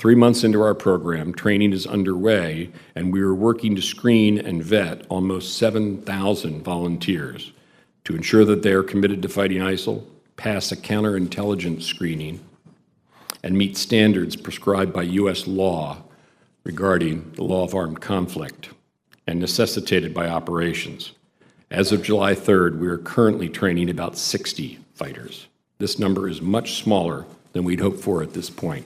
3 months into our program, training is underway, and we are working to screen and vet almost 7,000 volunteers to ensure that they are committed to fighting ISIL, pass a counterintelligence screening, and meet standards prescribed by U.S. law regarding the law of armed conflict and necessitated by operations. As of July 3rd, we are currently training about 60 fighters. This number is much smaller than we'd hoped for at this point,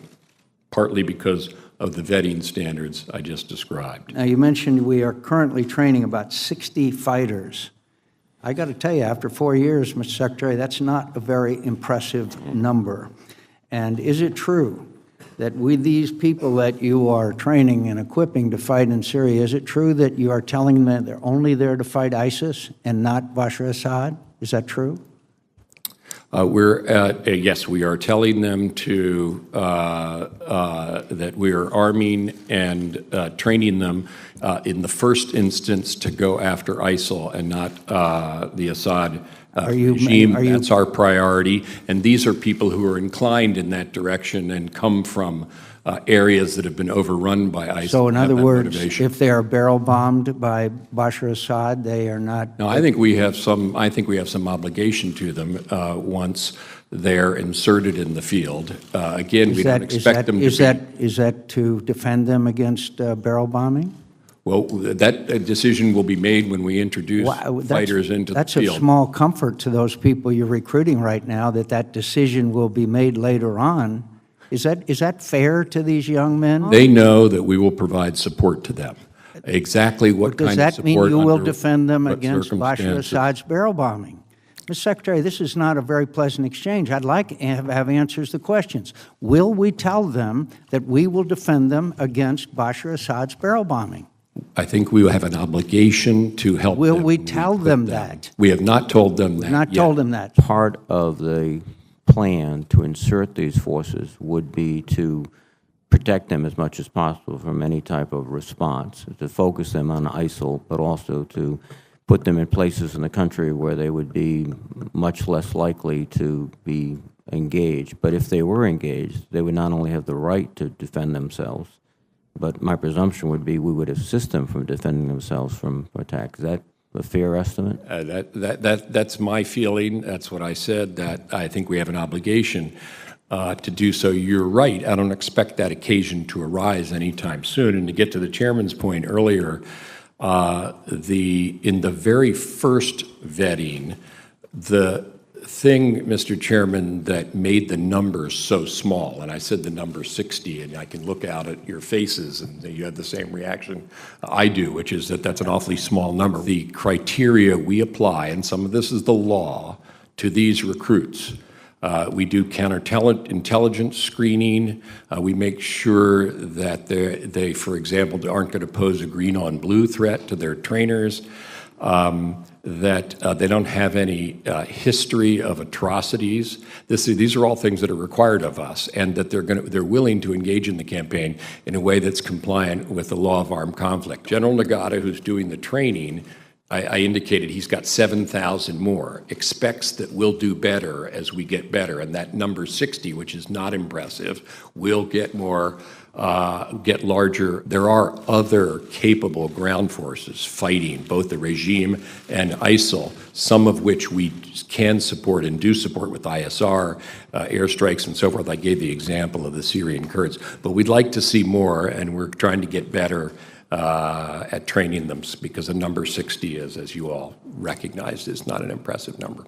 partly because of the vetting standards I just described. Now, you mentioned we are currently training about 60 fighters. I got to tell you, after 4 years, Mr. Secretary, that's not a very impressive number. And is it true that with these people that you are training and equipping to fight in Syria, is it true that you are telling them they're only there to fight ISIS and not Bashar Assad? Is that true? Yes, we are telling them that we are arming and training them in the first instance to go after ISIL and not the Assad regime. That's our priority. And these are people who are inclined in that direction and come from areas that have been overrun by ISIL. So in other words, if they are barrel bombed by Bashar Assad, they are not. No, I think we have some obligation to them once they're inserted in the field. Again, we don't expect them to be. Is that to defend them against barrel bombing? Well, that decision will be made when we introduce fighters into the field. That's a small comfort to those people you're recruiting right now, that decision will be made later on. Is that fair to these young men? They know that we will provide support to them. Exactly what kind of support. Does that mean you will defend them against Bashar Assad's barrel bombing? Mr. Secretary, this is not a very pleasant exchange. I'd like to have answers to questions. Will we tell them that we will defend them against Bashar Assad's barrel bombing? I think we have an obligation to help them. Will we tell them that? We have not told them that. Not told them that. Part of the plan to insert these forces would be to protect them as much as possible from any type of response, to focus them on ISIL, but also to put them in places in the country where they would be much less likely to be engaged. But if they were engaged, they would not only have the right to defend themselves, but my presumption would be we would assist them from defending themselves from attack. Is that a fair estimate? That's my feeling. That's what I said, that I think we have an obligation to do so. You're right. I don't expect that occasion to arise anytime soon. And to get to the chairman's point earlier, in the very first vetting, the thing, Mr. Chairman, that made the numbers so small, and I said the number 60, and I can look out at your faces and you had the same reaction I do, which is that that's an awfully small number. The criteria we apply, and some of this is the law, to these recruits. We do counterintelligence screening. We make sure that they, for example, aren't going to pose a green-on-blue threat to their trainers, that they don't have any history of atrocities. These are all things that are required of us, and that they're willing to engage in the campaign in a way that's compliant with the law of armed conflict. General Nagata, who's doing the training, I indicated he's got 7,000 more, expects that we'll do better as we get better, and that number 60, which is not impressive, will get more, get larger. There are other capable ground forces fighting both the regime and ISIL, some of which we can support and do support with ISR, airstrikes and so forth. I gave the example of the Syrian Kurds, but we'd like to see more, and we're trying to get better at training them, because the number 60 is, as you all recognized, is not an impressive number.